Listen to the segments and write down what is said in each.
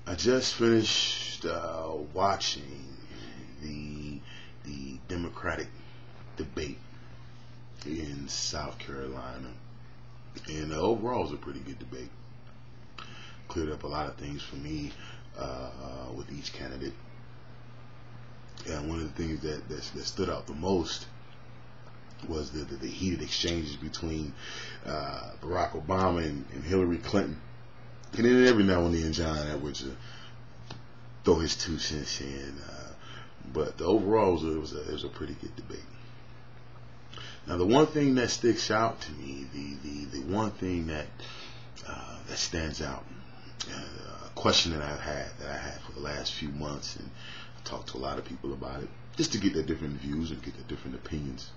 I just finished watching the Democratic debate in South Carolina, and overall it was a pretty good debate. Cleared up a lot of things for me with each candidate. And one of the things that stood out the most was the heated exchanges between Barack Obama and Hillary Clinton. And then every now and then John Edwards throw his 2 cents in. But overall it was a pretty good debate. Now the one thing that sticks out to me, the one thing that stands out, a question that I had for the last few months, and I talked to a lot of people about it, just to get their different views and get their different opinions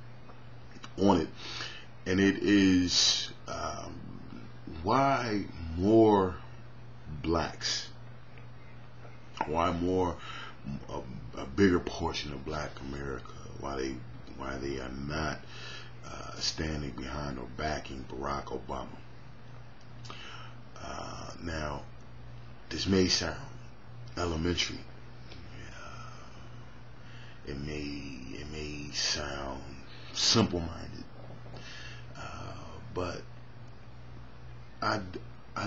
on it. And it is why more blacks, why more a bigger portion of Black America, why they are not standing behind or backing Barack Obama. Now, this may sound elementary. It may sound simple-minded, but I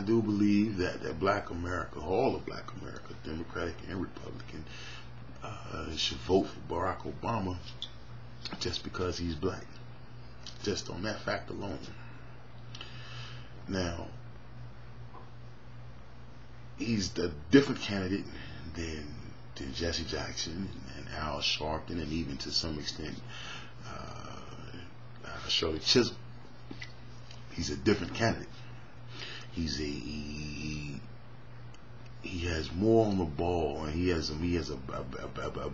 do believe that Black America, all of Black America, Democratic and Republican, should vote for Barack Obama just because he's black. Just on that fact alone. Now, he's a different candidate than Jesse Jackson and Al Sharpton, and even to some extent Shirley Chisholm. He's a different candidate. He has more on the ball, and he has a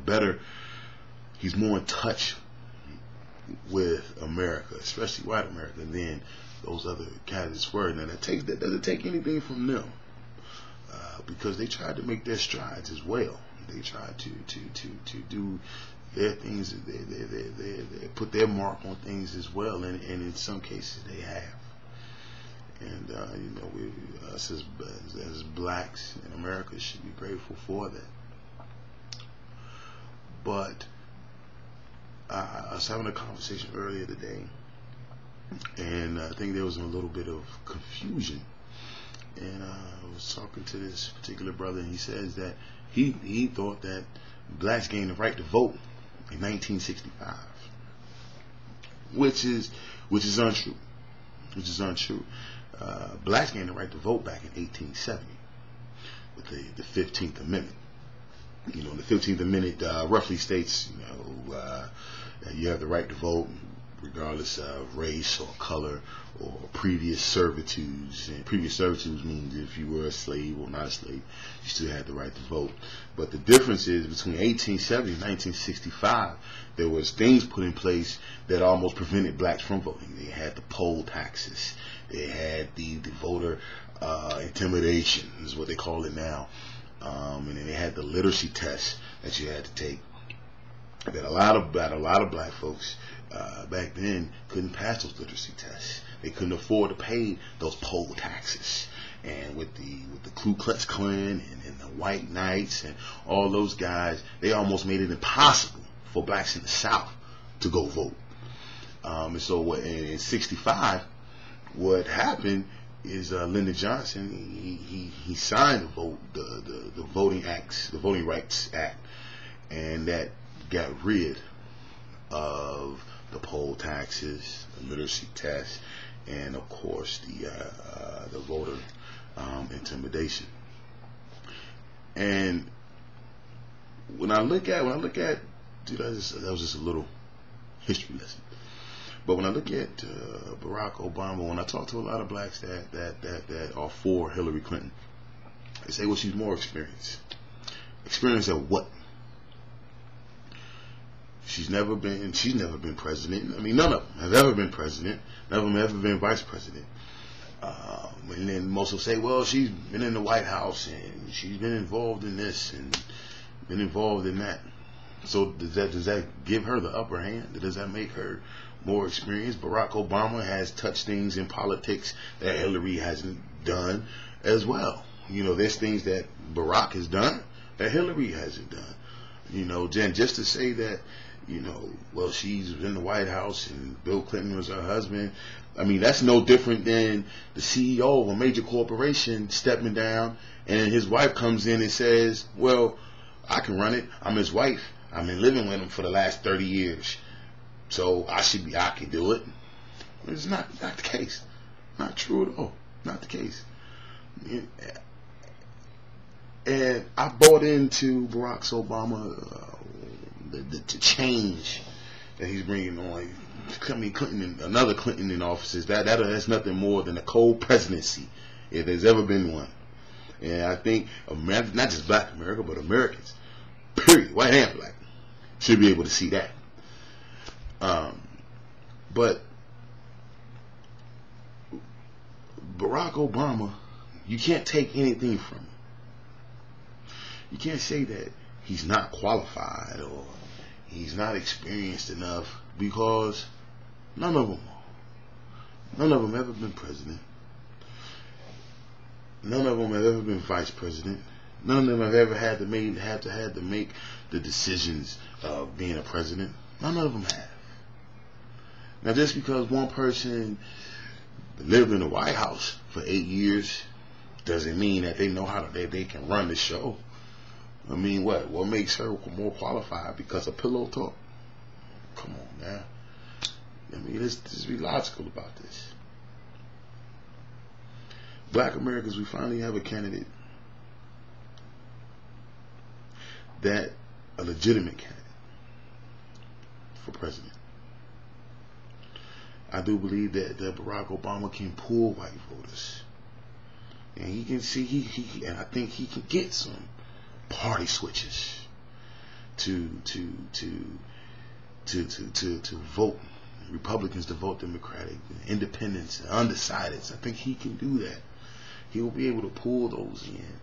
better. He's more in touch with America, especially white America, than those other candidates were. Now that doesn't take anything from them, because they tried to make their strides as well. They tried to do their things. They put their mark on things as well, and in some cases they have. And us as blacks in America should be grateful for that. But I was having a conversation earlier today, and I think there was a little bit of confusion. And I was talking to this particular brother, and he says that he thought that blacks gained the right to vote in 1965, which is untrue. Blacks gained the right to vote back in 1870 with the 15th Amendment. The 15th Amendment roughly states, that you have the right to vote regardless of race or color or previous servitudes. And previous servitudes means if you were a slave or not a slave, you still had the right to vote. But the difference is between 1870 and 1965, there was things put in place that almost prevented blacks from voting. They had the poll taxes. They had the voter intimidation, is what they call it now. And then they had the literacy tests that you had to take. That a lot of black folks back then couldn't pass those literacy tests. They couldn't afford to pay those poll taxes. And with the Ku Klux Klan and the White Knights and all those guys, they almost made it impossible for blacks in the South to go vote. And so in '65, what happened is Lyndon Johnson he signed the Voting Rights Act, and that got rid of the poll taxes, the literacy test, and of course the voter intimidation. And when I look at dude, that was just a little history lesson. But when I look at Barack Obama, when I talk to a lot of blacks that are for Hillary Clinton, they say, well, she's more experienced. Experienced at what? She's never been president. I mean, none of them have ever been president. None of them have ever been vice president. And then most will say, well, she's been in the White House and she's been involved in this and been involved in that. So does that give her the upper hand? Does that make her more experienced? Barack Obama has touched things in politics that Hillary hasn't done as well. there's things that Barack has done that Hillary hasn't done. Jen, just to say that, well, she's in the White House and Bill Clinton was her husband. I mean, that's no different than the CEO of a major corporation stepping down and his wife comes in and says, well, I can run it. I'm his wife. I've been living with him for the last 30 years. So I can do it. It's not the case. Not true at all. Not the case. And I bought into Barack Obama, the change that he's bringing on. Another Clinton in office. That's nothing more than a cold presidency, if there's ever been one. And I think America, not just Black America, but Americans, period, white and black, should be able to see that. But Barack Obama, you can't take anything from him. You can't say that he's not qualified or he's not experienced enough, because none of them ever been president. None of them have ever been vice president. None of them have ever had to make the decisions of being a president. None of them have. Now, just because one person lived in the White House for 8 years doesn't mean that they know they can run the show. I mean, what makes her more qualified because of pillow talk? Come on now. I mean, let's be logical about this. Black Americans, we finally have a candidate, a legitimate candidate for president. I do believe that Barack Obama can pull white voters, and he can see and I think he can get some party switches to vote Republicans, to vote Democratic, independents, undecideds. I think he can do that. He will be able to pull those in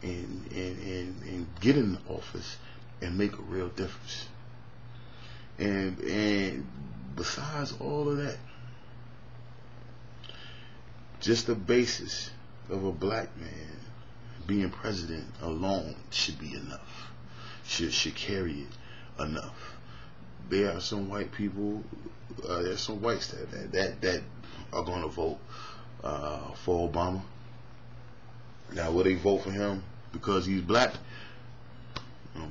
and get in the office and make a real difference. And besides all of that, just the basis of a black man being president alone should be enough. Should carry it enough. There are some white people, there's some whites that are going to vote for Obama. Now, will they vote for him because he's black?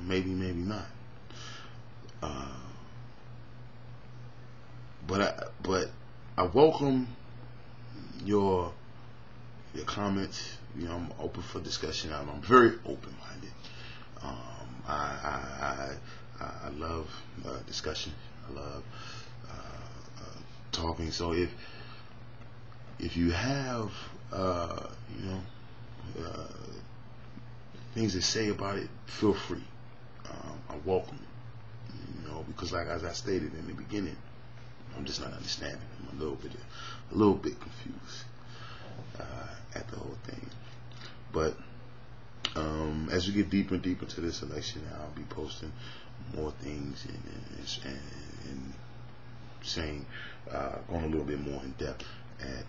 Maybe, maybe not. But I welcome your comments. I'm open for discussion. I'm very open-minded. I love discussion. I love talking. So if you have things to say about it, feel free. I welcome it. Because as I stated in the beginning, I'm just not understanding. I'm a little bit confused at the whole thing. But as we get deeper and deeper into this election, I'll be posting more things and saying, going a little bit more in depth at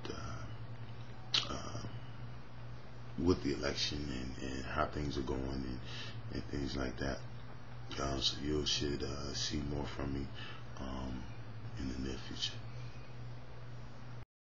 with the election and how things are going and things like that. So you should see more from me in the near future.